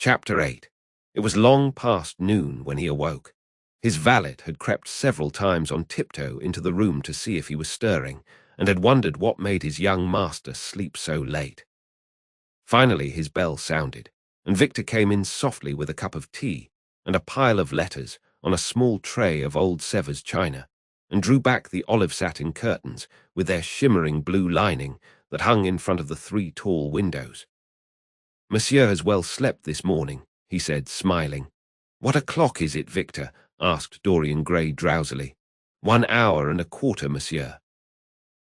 Chapter 8. It was long past noon when he awoke. His valet had crept several times on tiptoe into the room to see if he was stirring, and had wondered what made his young master sleep so late. Finally his bell sounded, and Victor came in softly with a cup of tea and a pile of letters on a small tray of old Sevres china, and drew back the olive satin curtains with their shimmering blue lining that hung in front of the 3 tall windows. "Monsieur has well slept this morning," he said, smiling. "What o'clock is it, Victor?" asked Dorian Gray drowsily. "1 hour and a quarter, monsieur."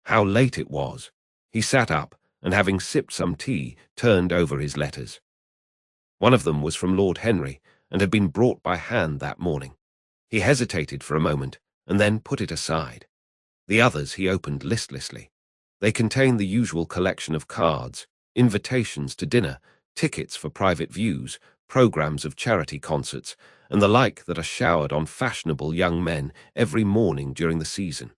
How late it was! He sat up, and having sipped some tea, turned over his letters. One of them was from Lord Henry, and had been brought by hand that morning. He hesitated for a moment, and then put it aside. The others he opened listlessly. They contained the usual collection of cards, invitations to dinner, tickets for private views, programs of charity concerts, and the like that are showered on fashionable young men every morning during the season.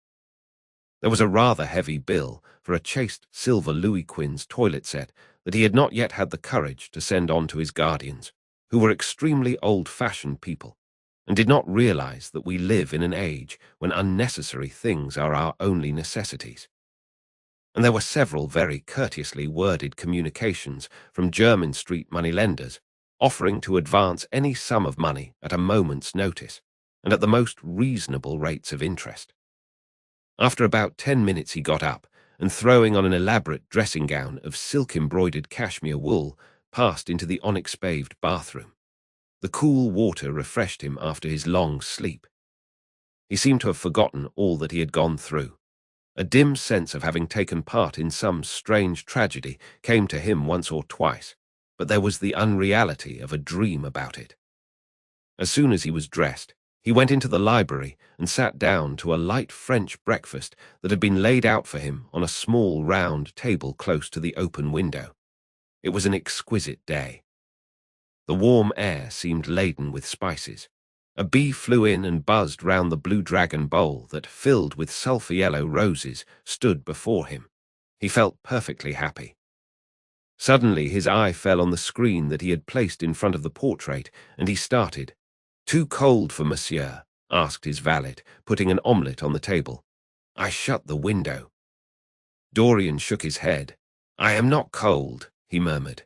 There was a rather heavy bill for a chased silver Louis Quinze toilet set that he had not yet had the courage to send on to his guardians, who were extremely old-fashioned people, and did not realize that we live in an age when unnecessary things are our only necessities. And there were several very courteously worded communications from Jermyn Street moneylenders, offering to advance any sum of money at a moment's notice, and at the most reasonable rates of interest. After about 10 minutes he got up, and throwing on an elaborate dressing gown of silk-embroidered cashmere wool, passed into the onyx-paved bathroom. The cool water refreshed him after his long sleep. He seemed to have forgotten all that he had gone through. A dim sense of having taken part in some strange tragedy came to him once or twice, but there was the unreality of a dream about it. As soon as he was dressed, he went into the library and sat down to a light French breakfast that had been laid out for him on a small round table close to the open window. It was an exquisite day. The warm air seemed laden with spices. A bee flew in and buzzed round the blue dragon bowl that, filled with sulphur-yellow roses, stood before him. He felt perfectly happy. Suddenly his eye fell on the screen that he had placed in front of the portrait, and he started. "Too cold for monsieur?" asked his valet, putting an omelette on the table. "I shut the window." Dorian shook his head. "I am not cold," he murmured.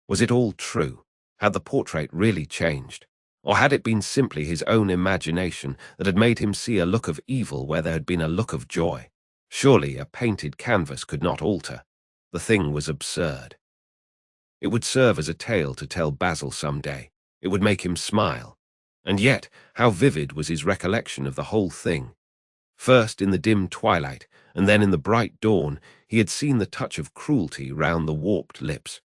Was it all true? Had the portrait really changed? Or had it been simply his own imagination that had made him see a look of evil where there had been a look of joy? Surely a painted canvas could not alter. The thing was absurd. It would serve as a tale to tell Basil some day. It would make him smile. And yet, how vivid was his recollection of the whole thing. First in the dim twilight, and then in the bright dawn, he had seen the touch of cruelty round the warped lips.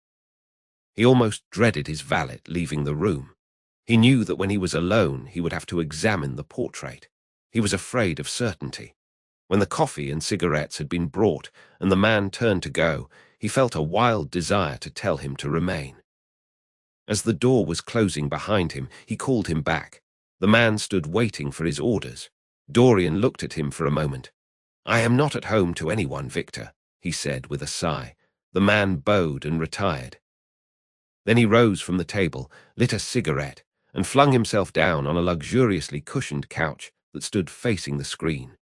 He almost dreaded his valet leaving the room. He knew that when he was alone, he would have to examine the portrait. He was afraid of certainty. When the coffee and cigarettes had been brought and the man turned to go, he felt a wild desire to tell him to remain. As the door was closing behind him, he called him back. The man stood waiting for his orders. Dorian looked at him for a moment. "I am not at home to anyone, Victor," he said with a sigh. The man bowed and retired. Then he rose from the table, lit a cigarette, and flung himself down on a luxuriously cushioned couch that stood facing the screen.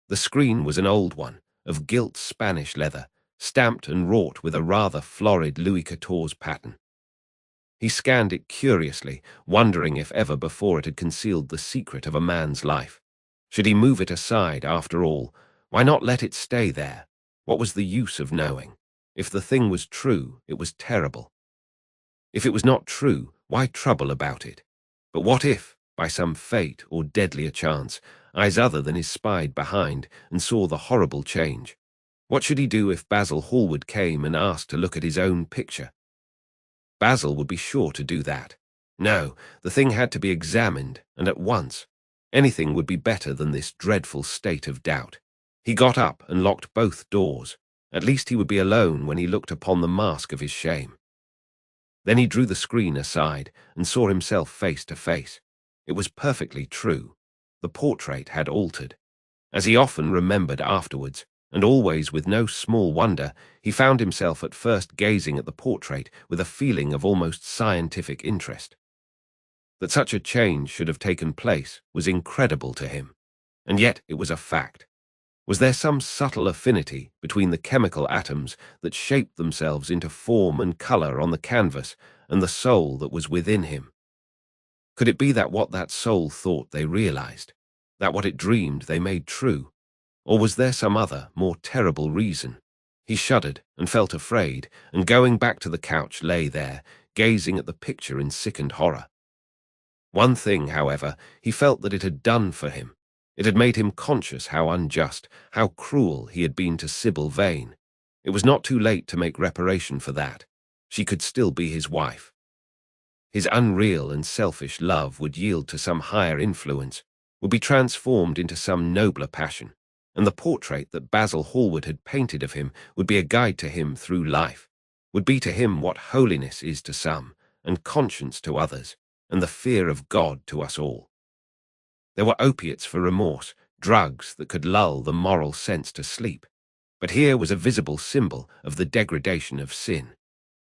The screen was an old one, of gilt Spanish leather, stamped and wrought with a rather florid Louis XIV pattern. He scanned it curiously, wondering if ever before it had concealed the secret of a man's life. Should he move it aside, after all? Why not let it stay there? What was the use of knowing? If the thing was true, it was terrible. If it was not true, why trouble about it? But what if, by some fate or deadlier chance, eyes other than his spied behind and saw the horrible change? What should he do if Basil Hallward came and asked to look at his own picture? Basil would be sure to do that. No, the thing had to be examined, and at once. Anything would be better than this dreadful state of doubt. He got up and locked both doors. At least he would be alone when he looked upon the mask of his shame. Then he drew the screen aside and saw himself face to face. It was perfectly true. The portrait had altered, as he often remembered afterwards, and always with no small wonder, he found himself at first gazing at the portrait with a feeling of almost scientific interest. That such a change should have taken place was incredible to him, and yet it was a fact. Was there some subtle affinity between the chemical atoms that shaped themselves into form and color on the canvas and the soul that was within him? Could it be that what that soul thought they realized, that what it dreamed they made true? Or was there some other, more terrible reason? He shuddered and felt afraid, and going back to the couch lay there, gazing at the picture in sickened horror. One thing, however, he felt that it had done for him. It had made him conscious how unjust, how cruel he had been to Sybil Vane. It was not too late to make reparation for that. She could still be his wife. His unreal and selfish love would yield to some higher influence, would be transformed into some nobler passion, and the portrait that Basil Hallward had painted of him would be a guide to him through life, would be to him what holiness is to some, and conscience to others, and the fear of God to us all. There were opiates for remorse, drugs that could lull the moral sense to sleep, but here was a visible symbol of the degradation of sin.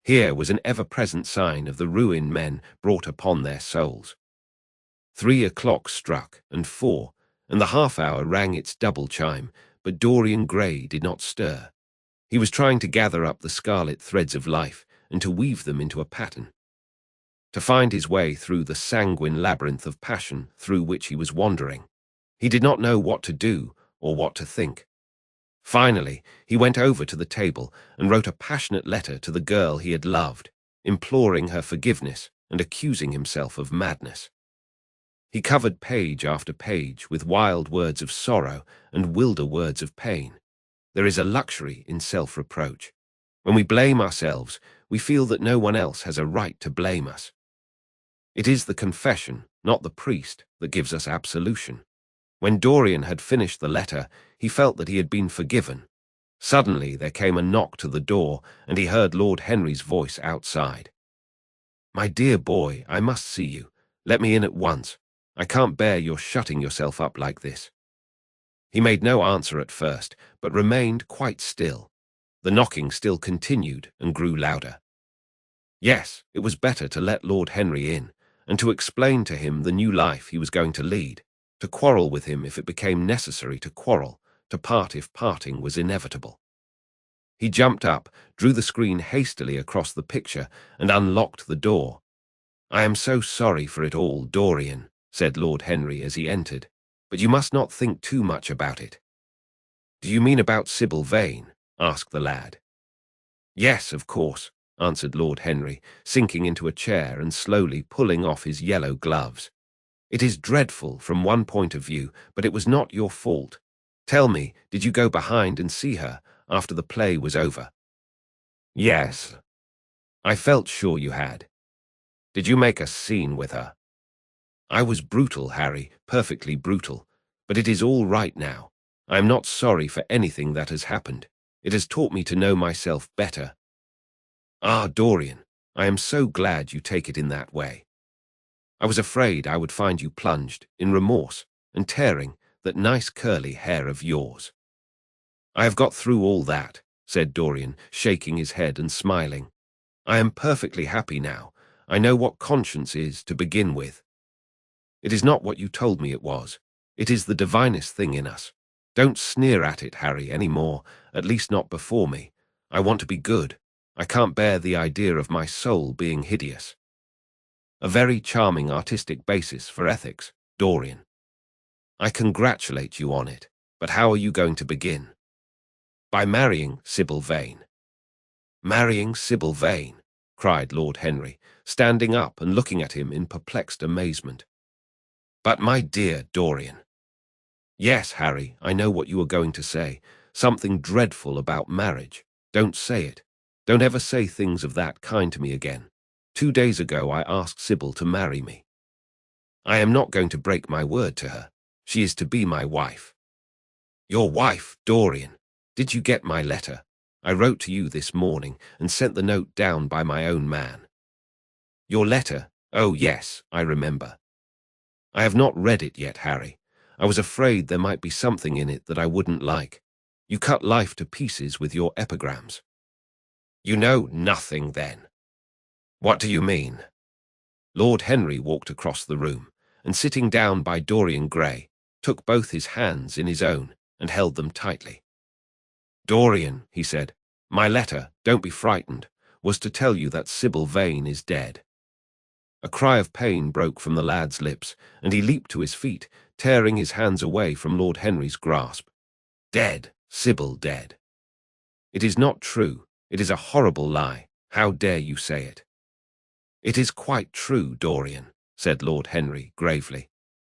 Here was an ever-present sign of the ruin men brought upon their souls. 3 o'clock struck, and 4, and the half-hour rang its double chime, but Dorian Gray did not stir. He was trying to gather up the scarlet threads of life and to weave them into a pattern, to find his way through the sanguine labyrinth of passion through which he was wandering. He did not know what to do or what to think. Finally, he went over to the table and wrote a passionate letter to the girl he had loved, imploring her forgiveness and accusing himself of madness. He covered page after page with wild words of sorrow and wilder words of pain. There is a luxury in self-reproach. When we blame ourselves, we feel that no one else has a right to blame us. It is the confession, not the priest, that gives us absolution. When Dorian had finished the letter, he felt that he had been forgiven. Suddenly there came a knock to the door, and he heard Lord Henry's voice outside. "My dear boy, I must see you. Let me in at once. I can't bear your shutting yourself up like this." He made no answer at first, but remained quite still. The knocking still continued and grew louder. Yes, it was better to let Lord Henry in, and to explain to him the new life he was going to lead, to quarrel with him if it became necessary to quarrel, to part if parting was inevitable. He jumped up, drew the screen hastily across the picture, and unlocked the door. "I am so sorry for it all, Dorian," said Lord Henry as he entered, "but you must not think too much about it." "Do you mean about Sybil Vane?" asked the lad. "Yes, of course," answered Lord Henry, sinking into a chair and slowly pulling off his yellow gloves. "It is dreadful from one point of view, but it was not your fault. Tell me, did you go behind and see her after the play was over?" "Yes." "I felt sure you had. Did you make a scene with her?" "I was brutal, Harry, perfectly brutal. But it is all right now. I am not sorry for anything that has happened. It has taught me to know myself better." "Ah, Dorian, I am so glad you take it in that way. I was afraid I would find you plunged, in remorse, and tearing that nice curly hair of yours." "I have got through all that," said Dorian, shaking his head and smiling. "I am perfectly happy now. I know what conscience is to begin with. It is not what you told me it was. It is the divinest thing in us. Don't sneer at it, Harry, any more, at least not before me. I want to be good. I can't bear the idea of my soul being hideous. A very charming artistic basis for ethics, Dorian. I congratulate you on it, but how are you going to begin?" "By marrying Sybil Vane." "Marrying Sybil Vane?" cried Lord Henry, standing up and looking at him in perplexed amazement. "But my dear Dorian—" "Yes, Harry, I know what you are going to say. Something dreadful about marriage. Don't say it. Don't ever say things of that kind to me again. 2 days ago I asked Sybil to marry me. I am not going to break my word to her. She is to be my wife." "Your wife, Dorian? Did you get my letter? I wrote to you this morning and sent the note down by my own man." "Your letter? Oh, yes, I remember." "I have not read it yet, Harry. I was afraid there might be something in it that I wouldn't like. You cut life to pieces with your epigrams. You know nothing, then. What do you mean? Lord Henry walked across the room, and sitting down by Dorian Gray, took both his hands in his own and held them tightly. Dorian, he said, my letter, don't be frightened, was to tell you that Sybil Vane is dead. A cry of pain broke from the lad's lips, and he leaped to his feet, tearing his hands away from Lord Henry's grasp. Dead, Sybil dead. It is not true. It is a horrible lie. How dare you say it? It is quite true, Dorian, said Lord Henry gravely.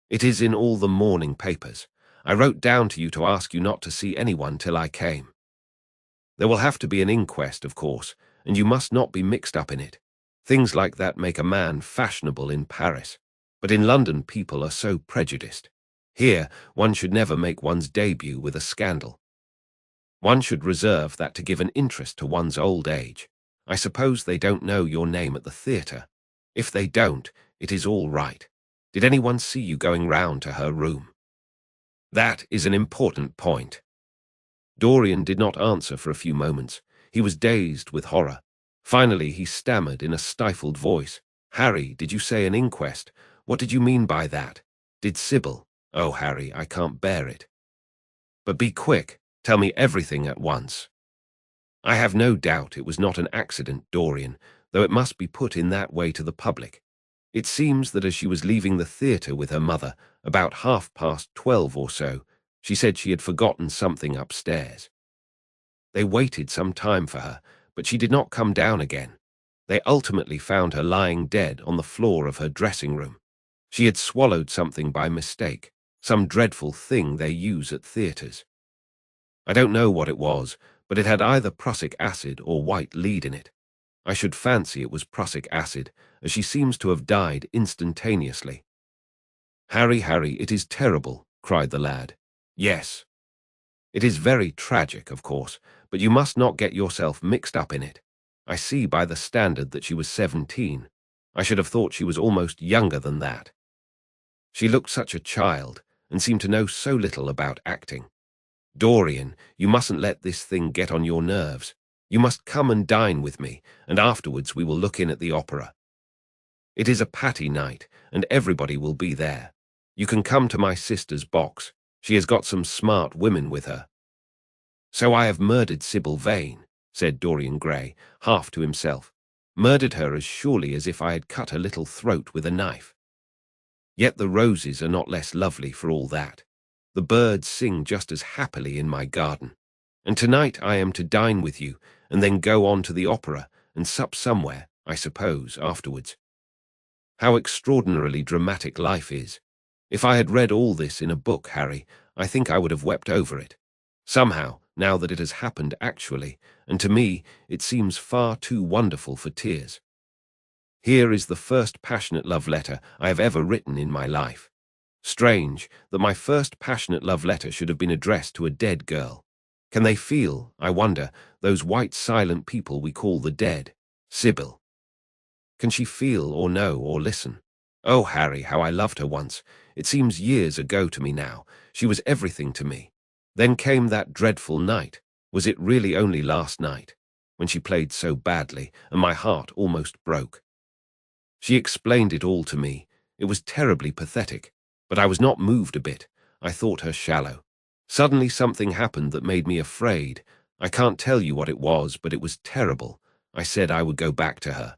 It is in all the morning papers. I wrote down to you to ask you not to see anyone till I came. There will have to be an inquest, of course, and you must not be mixed up in it. Things like that make a man fashionable in Paris, but in London people are so prejudiced. Here, one should never make one's debut with a scandal. One should reserve that to give an interest to one's old age. I suppose they don't know your name at the theatre. If they don't, it is all right. Did anyone see you going round to her room? That is an important point. Dorian did not answer for a few moments. He was dazed with horror. Finally, he stammered in a stifled voice. Harry, did you say an inquest? What did you mean by that? Did Sybil? Oh, Harry, I can't bear it. But be quick. Tell me everything at once. I have no doubt it was not an accident, Dorian, though it must be put in that way to the public. It seems that as she was leaving the theatre with her mother, about 12:30 or so, she said she had forgotten something upstairs. They waited some time for her, but she did not come down again. They ultimately found her lying dead on the floor of her dressing room. She had swallowed something by mistake, some dreadful thing they use at theatres. I don't know what it was, but it had either prussic acid or white lead in it. I should fancy it was prussic acid, as she seems to have died instantaneously. Harry, it is terrible, cried the lad. Yes. It is very tragic, of course, but you must not get yourself mixed up in it. I see by the standard that she was 17. I should have thought she was almost younger than that. She looked such a child, and seemed to know so little about acting. Dorian, you mustn't let this thing get on your nerves. You must come and dine with me, and afterwards we will look in at the opera. It is a Patty night, and everybody will be there. You can come to my sister's box. She has got some smart women with her. So I have murdered Sybil Vane, said Dorian Gray, half to himself. Murdered her as surely as if I had cut her little throat with a knife. Yet the roses are not less lovely for all that. The birds sing just as happily in my garden. And tonight I am to dine with you, and then go on to the opera, and sup somewhere, I suppose, afterwards. How extraordinarily dramatic life is. If I had read all this in a book, Harry, I think I would have wept over it. Somehow, now that it has happened actually, and to me it seems far too wonderful for tears. Here is the first passionate love letter I have ever written in my life. Strange that my first passionate love letter should have been addressed to a dead girl. Can they feel, I wonder, those white silent people we call the dead? Sybil. Can she feel or know or listen? Oh, Harry, how I loved her once. It seems years ago to me now. She was everything to me. Then came that dreadful night. Was it really only last night? When she played so badly, and my heart almost broke. She explained it all to me. It was terribly pathetic. But I was not moved a bit. I thought her shallow. Suddenly something happened that made me afraid. I can't tell you what it was, but it was terrible. I said I would go back to her.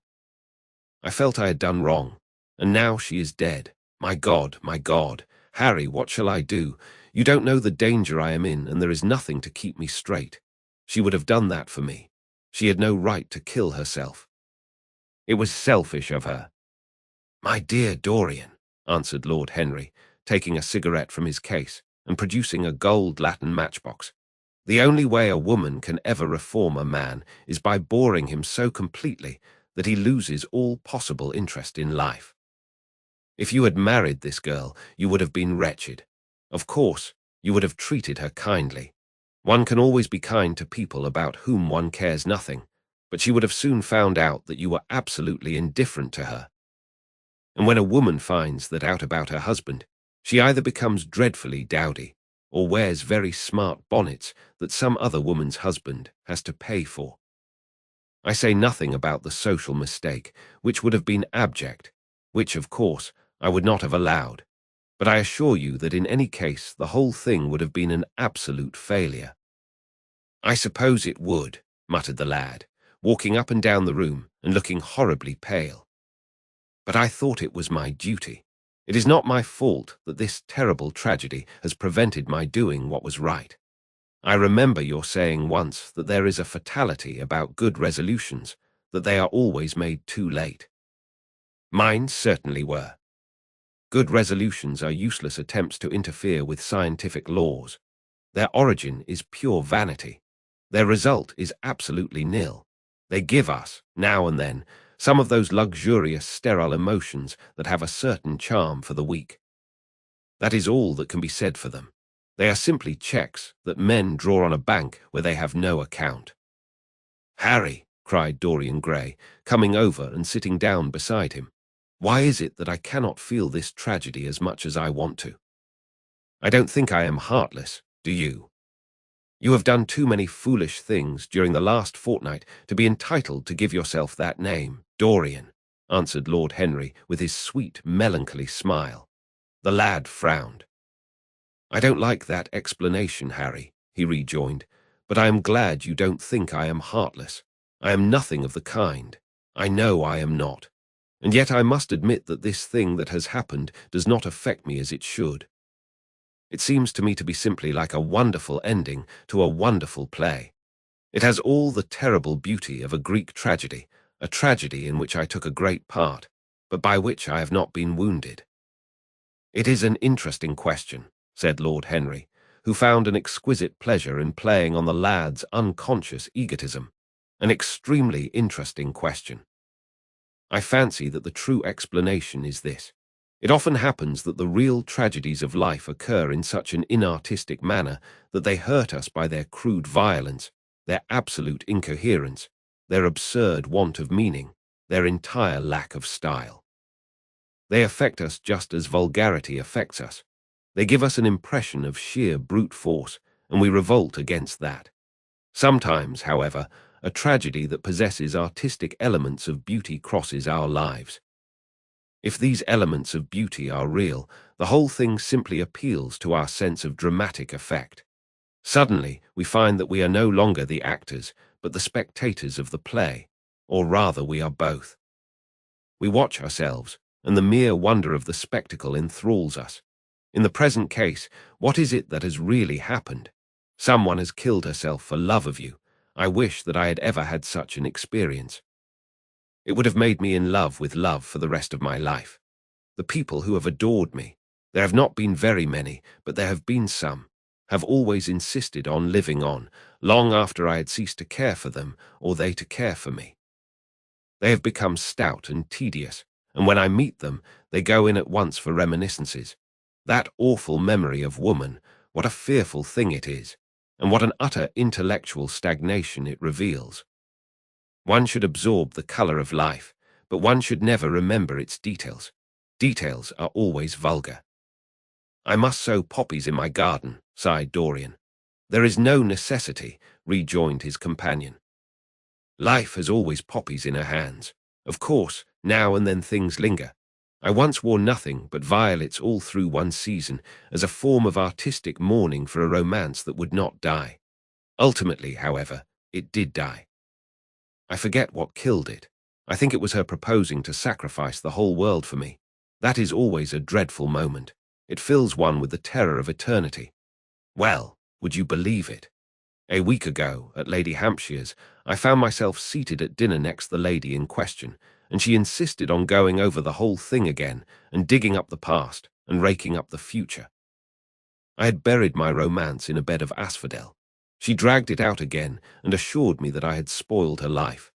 I felt I had done wrong. And now she is dead. My God, my God. Harry, what shall I do? You don't know the danger I am in, and there is nothing to keep me straight. She would have done that for me. She had no right to kill herself. It was selfish of her. My dear Dorian, answered Lord Henry, taking a cigarette from his case and producing a gold Latin matchbox. The only way a woman can ever reform a man is by boring him so completely that he loses all possible interest in life. If you had married this girl, you would have been wretched. Of course, you would have treated her kindly. One can always be kind to people about whom one cares nothing, but she would have soon found out that you were absolutely indifferent to her. And when a woman finds that out about her husband, she either becomes dreadfully dowdy, or wears very smart bonnets that some other woman's husband has to pay for. I say nothing about the social mistake, which would have been abject, which, of course, I would not have allowed, but I assure you that in any case the whole thing would have been an absolute failure. "I suppose it would," muttered the lad, walking up and down the room and looking horribly pale. "But I thought it was my duty. It is not my fault that this terrible tragedy has prevented my doing what was right. I remember your saying once that there is a fatality about good resolutions, that they are always made too late. Mine certainly were. Good resolutions are useless attempts to interfere with scientific laws. Their origin is pure vanity. Their result is absolutely nil. They give us, now and then, some of those luxurious sterile emotions that have a certain charm for the weak. That is all that can be said for them. They are simply checks that men draw on a bank where they have no account." "Harry," cried Dorian Gray, coming over and sitting down beside him, "why is it that I cannot feel this tragedy as much as I want to? I don't think I am heartless, do you? You have done too many foolish things during the last fortnight to be entitled to give yourself that name, Dorian," answered Lord Henry with his sweet, melancholy smile. The lad frowned. "I don't like that explanation, Harry," he rejoined, "but I am glad you don't think I am heartless. I am nothing of the kind. I know I am not. And yet I must admit that this thing that has happened does not affect me as it should. It seems to me to be simply like a wonderful ending to a wonderful play. It has all the terrible beauty of a Greek tragedy, a tragedy in which I took a great part, but by which I have not been wounded." "It is an interesting question," said Lord Henry, who found an exquisite pleasure in playing on the lad's unconscious egotism. "An extremely interesting question. I fancy that the true explanation is this. It often happens that the real tragedies of life occur in such an inartistic manner that they hurt us by their crude violence, their absolute incoherence, their absurd want of meaning, their entire lack of style. They affect us just as vulgarity affects us. They give us an impression of sheer brute force, and we revolt against that. Sometimes, however, a tragedy that possesses artistic elements of beauty crosses our lives. If these elements of beauty are real, the whole thing simply appeals to our sense of dramatic effect. Suddenly, we find that we are no longer the actors, but the spectators of the play, or rather we are both. We watch ourselves, and the mere wonder of the spectacle enthralls us. In the present case, what is it that has really happened? Someone has killed herself for love of you. I wish that I had ever had such an experience. It would have made me in love with love for the rest of my life. The people who have adored me, there have not been very many, but there have been some, have always insisted on living on, long after I had ceased to care for them or they to care for me. They have become stout and tedious, and when I meet them, they go in at once for reminiscences. That awful memory of woman, what a fearful thing it is, and what an utter intellectual stagnation it reveals. One should absorb the colour of life, but one should never remember its details. Details are always vulgar. "I must sow poppies in my garden," sighed Dorian. "There is no necessity," rejoined his companion. "Life has always poppies in her hands. Of course, now and then things linger. I once wore nothing but violets all through one season as a form of artistic mourning for a romance that would not die. Ultimately, however, it did die. I forget what killed it. I think it was her proposing to sacrifice the whole world for me. That is always a dreadful moment. It fills one with the terror of eternity. Well, would you believe it? A week ago, at Lady Hampshire's, I found myself seated at dinner next the lady in question, and she insisted on going over the whole thing again and digging up the past and raking up the future. I had buried my romance in a bed of asphodel. She dragged it out again and assured me that I had spoiled her life.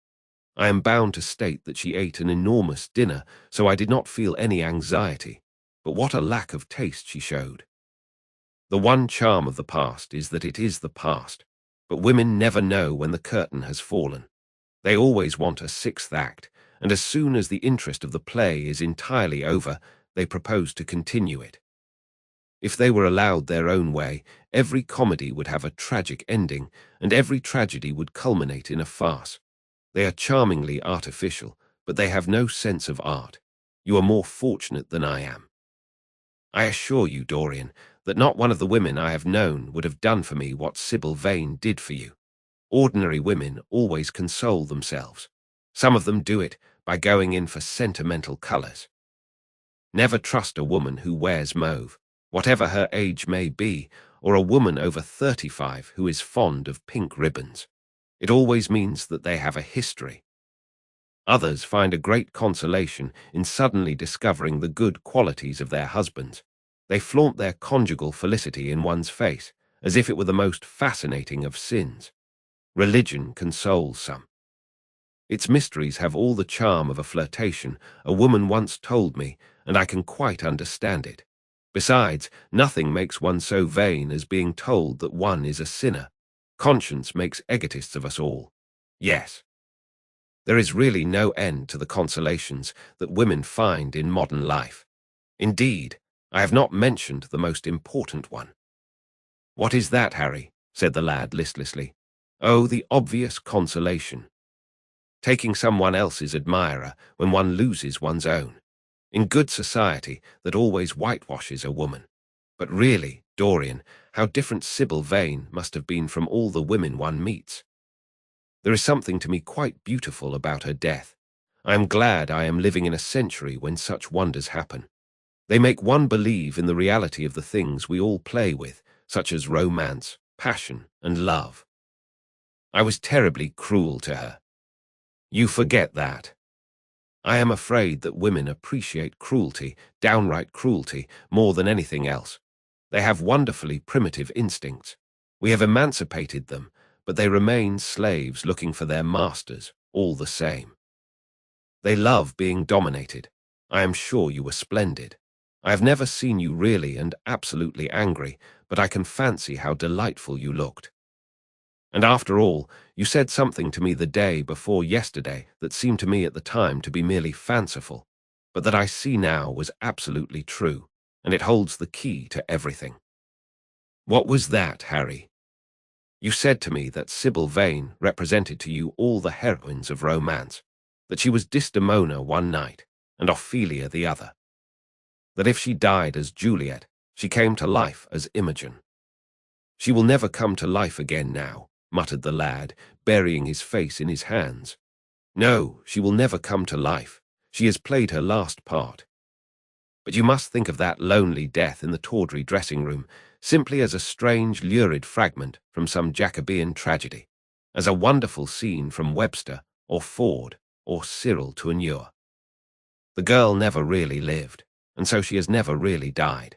I am bound to state that she ate an enormous dinner, so I did not feel any anxiety. But what a lack of taste she showed. The one charm of the past is that it is the past, but women never know when the curtain has fallen. They always want a sixth act, and as soon as the interest of the play is entirely over, they propose to continue it. If they were allowed their own way, every comedy would have a tragic ending, and every tragedy would culminate in a farce. They are charmingly artificial, but they have no sense of art. You are more fortunate than I am. I assure you, Dorian, that not one of the women I have known would have done for me what Sybil Vane did for you. Ordinary women always console themselves. Some of them do it by going in for sentimental colours. Never trust a woman who wears mauve, whatever her age may be, or a woman over 35 who is fond of pink ribbons. It always means that they have a history. Others find a great consolation in suddenly discovering the good qualities of their husbands. They flaunt their conjugal felicity in one's face, as if it were the most fascinating of sins. Religion consoles some. Its mysteries have all the charm of a flirtation, a woman once told me, and I can quite understand it. Besides, nothing makes one so vain as being told that one is a sinner. Conscience makes egotists of us all. Yes. There is really no end to the consolations that women find in modern life. Indeed, I have not mentioned the most important one. "What is that, Harry?" said the lad listlessly. "Oh, the obvious consolation. Taking someone else's admirer when one loses one's own. In good society, that always whitewashes a woman. But really, Dorian, how different Sybil Vane must have been from all the women one meets. There is something to me quite beautiful about her death. I am glad I am living in a century when such wonders happen. They make one believe in the reality of the things we all play with, such as romance, passion, and love. I was terribly cruel to her. You forget that. I am afraid that women appreciate cruelty, downright cruelty, more than anything else. They have wonderfully primitive instincts. We have emancipated them, but they remain slaves looking for their masters, all the same. They love being dominated. I am sure you were splendid. I have never seen you really and absolutely angry, but I can fancy how delightful you looked. And after all, you said something to me the day before yesterday that seemed to me at the time to be merely fanciful, but that I see now was absolutely true, and it holds the key to everything. What was that, Harry? You said to me that Sybil Vane represented to you all the heroines of romance, that she was Desdemona one night and Ophelia the other, that if she died as Juliet, she came to life as Imogen. She will never come to life again now, muttered the lad, burying his face in his hands. No, she will never come to life. She has played her last part. But you must think of that lonely death in the tawdry dressing-room simply as a strange, lurid fragment from some Jacobean tragedy, as a wonderful scene from Webster or Ford or Cyril Tourneur. The girl never really lived, and so she has never really died.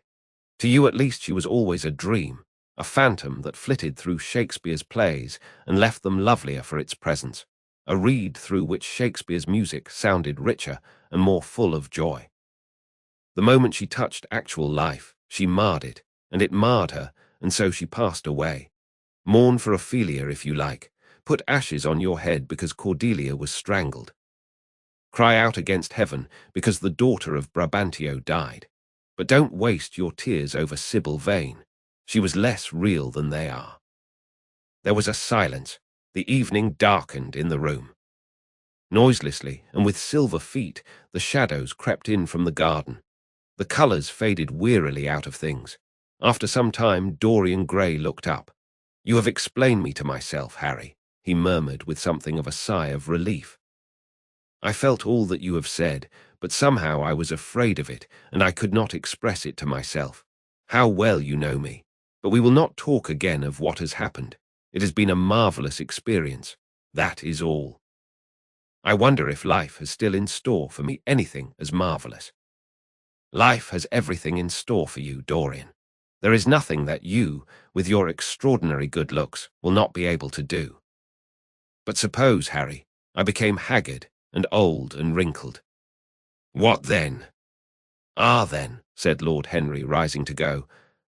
To you at least she was always a dream, a phantom that flitted through Shakespeare's plays and left them lovelier for its presence, a reed through which Shakespeare's music sounded richer and more full of joy. The moment she touched actual life, she marred it, and it marred her, and so she passed away. Mourn for Ophelia if you like. Put ashes on your head because Cordelia was strangled. Cry out against heaven because the daughter of Brabantio died. But don't waste your tears over Sybil Vane. She was less real than they are. There was a silence. The evening darkened in the room. Noiselessly, and with silver feet, the shadows crept in from the garden. The colours faded wearily out of things. After some time, Dorian Gray looked up. "You have explained me to myself, Harry," he murmured with something of a sigh of relief. "I felt all that you have said, but somehow I was afraid of it, and I could not express it to myself. How well you know me. But we will not talk again of what has happened. It has been a marvellous experience. That is all. I wonder if life has still in store for me anything as marvellous. Life has everything in store for you, Dorian. There is nothing that you, with your extraordinary good looks, will not be able to do. But suppose, Harry, I became haggard and old and wrinkled. What then?" "Ah, then," said Lord Henry, rising to go,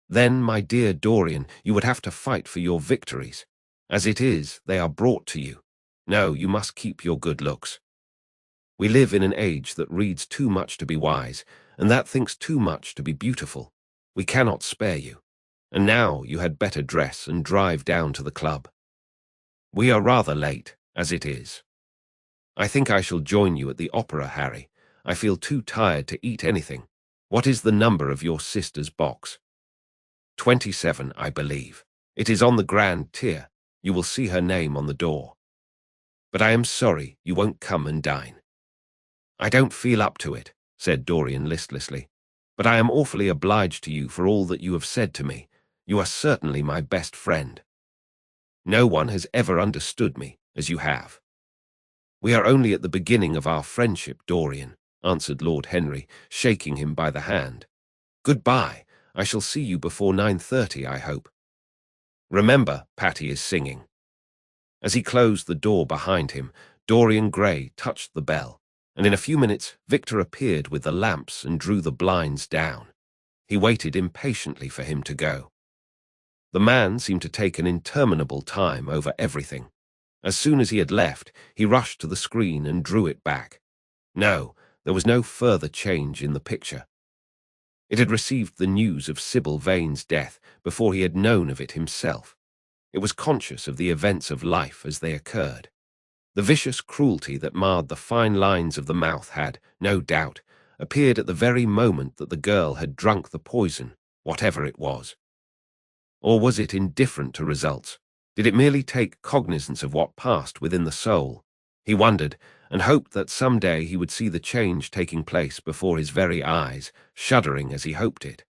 "then, my dear Dorian, you would have to fight for your victories. As it is, they are brought to you. No, you must keep your good looks. We live in an age that reads too much to be wise, and that thinks too much to be beautiful. We cannot spare you. And now you had better dress and drive down to the club. We are rather late, as it is. I think I shall join you at the opera, Harry. I feel too tired to eat anything. What is the number of your sister's box? 27, I believe. It is on the grand tier. You will see her name on the door. But I am sorry you won't come and dine. I don't feel up to it, said Dorian listlessly. But I am awfully obliged to you for all that you have said to me. You are certainly my best friend. No one has ever understood me as you have. We are only at the beginning of our friendship, Dorian, answered Lord Henry, shaking him by the hand. Goodbye. I shall see you before 9:30, I hope. Remember, Patty is singing. As he closed the door behind him, Dorian Gray touched the bell, and in a few minutes Victor appeared with the lamps and drew the blinds down. He waited impatiently for him to go. The man seemed to take an interminable time over everything. As soon as he had left, he rushed to the screen and drew it back. No, there was no further change in the picture. It had received the news of Sybil Vane's death before he had known of it himself. It was conscious of the events of life as they occurred. The vicious cruelty that marred the fine lines of the mouth had, no doubt, appeared at the very moment that the girl had drunk the poison, whatever it was. Or was it indifferent to results? Did it merely take cognizance of what passed within the soul? He wondered, and hoped that some day he would see the change taking place before his very eyes, shuddering as he hoped it.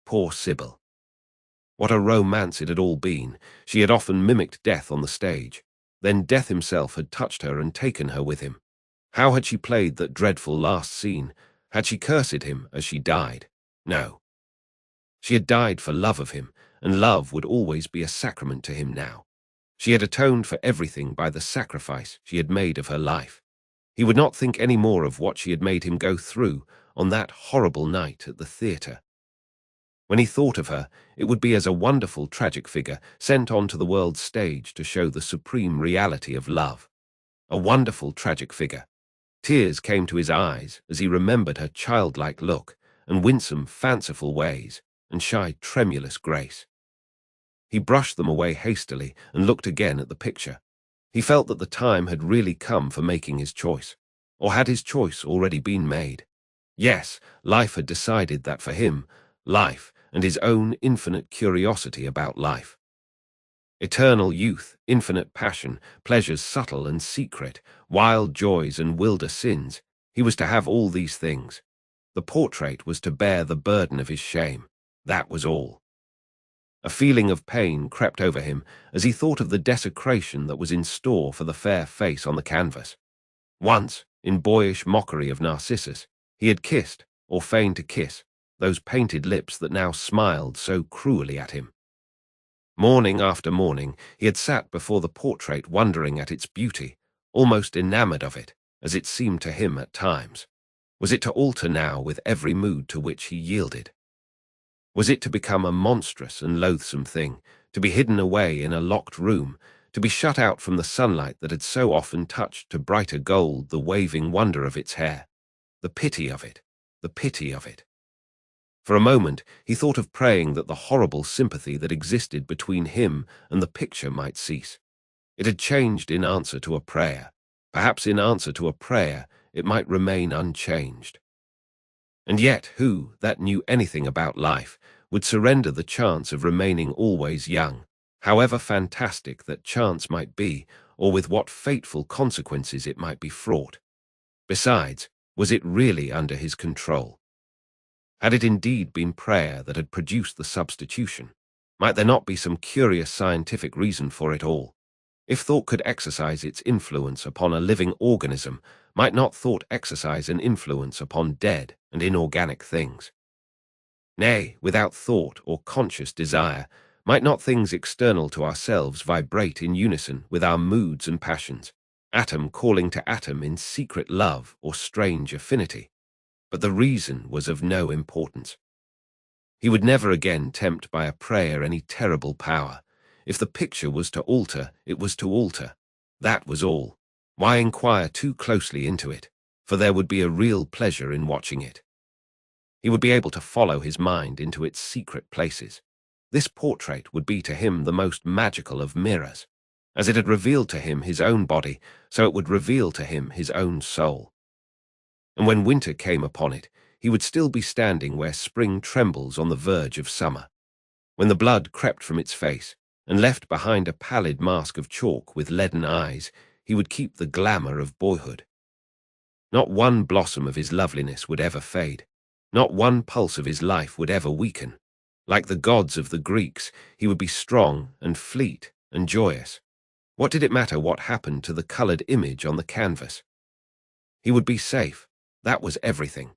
Poor Sybil. What a romance it had all been. She had often mimicked death on the stage. Then death himself had touched her and taken her with him. How had she played that dreadful last scene? Had she cursed him as she died? No. She had died for love of him, and love would always be a sacrament to him now. She had atoned for everything by the sacrifice she had made of her life. He would not think any more of what she had made him go through on that horrible night at the theatre. When he thought of her, it would be as a wonderful tragic figure sent onto the world's stage to show the supreme reality of love. A wonderful tragic figure. Tears came to his eyes as he remembered her childlike look and winsome, fanciful ways and shy, tremulous grace. He brushed them away hastily and looked again at the picture. He felt that the time had really come for making his choice. Or had his choice already been made? Yes, life had decided that for him, life and his own infinite curiosity about life. Eternal youth, infinite passion, pleasures subtle and secret, wild joys and wilder sins. He was to have all these things. The portrait was to bear the burden of his shame. That was all. A feeling of pain crept over him as he thought of the desecration that was in store for the fair face on the canvas. Once, in boyish mockery of Narcissus, he had kissed, or feigned to kiss, those painted lips that now smiled so cruelly at him. Morning after morning, he had sat before the portrait wondering at its beauty, almost enamored of it, as it seemed to him at times. Was it to alter now with every mood to which he yielded? Was it to become a monstrous and loathsome thing, to be hidden away in a locked room, to be shut out from the sunlight that had so often touched to brighter gold the waving wonder of its hair? The pity of it, the pity of it. For a moment he thought of praying that the horrible sympathy that existed between him and the picture might cease. It had changed in answer to a prayer. Perhaps in answer to a prayer it might remain unchanged. And yet who, that knew anything about life, would surrender the chance of remaining always young, however fantastic that chance might be, or with what fateful consequences it might be fraught? Besides, was it really under his control? Had it indeed been prayer that had produced the substitution? Might there not be some curious scientific reason for it all? If thought could exercise its influence upon a living organism, might not thought exercise an influence upon dead and inorganic things? Nay, without thought or conscious desire, might not things external to ourselves vibrate in unison with our moods and passions, atom calling to atom in secret love or strange affinity? But the reason was of no importance. He would never again tempt by a prayer any terrible power. If the picture was to alter, it was to alter. That was all. Why inquire too closely into it? For there would be a real pleasure in watching it. He would be able to follow his mind into its secret places. This portrait would be to him the most magical of mirrors. As it had revealed to him his own body, so it would reveal to him his own soul. And when winter came upon it, he would still be standing where spring trembles on the verge of summer. When the blood crept from its face, and left behind a pallid mask of chalk with leaden eyes, he would keep the glamour of boyhood. Not one blossom of his loveliness would ever fade. Not one pulse of his life would ever weaken. Like the gods of the Greeks, he would be strong and fleet and joyous. What did it matter what happened to the colored image on the canvas? He would be safe. That was everything.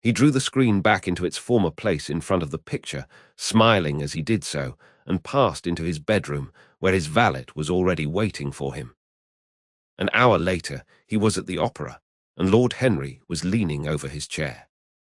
He drew the screen back into its former place in front of the picture, smiling as he did so, and passed into his bedroom, where his valet was already waiting for him. An hour later, he was at the opera, and Lord Henry was leaning over his chair.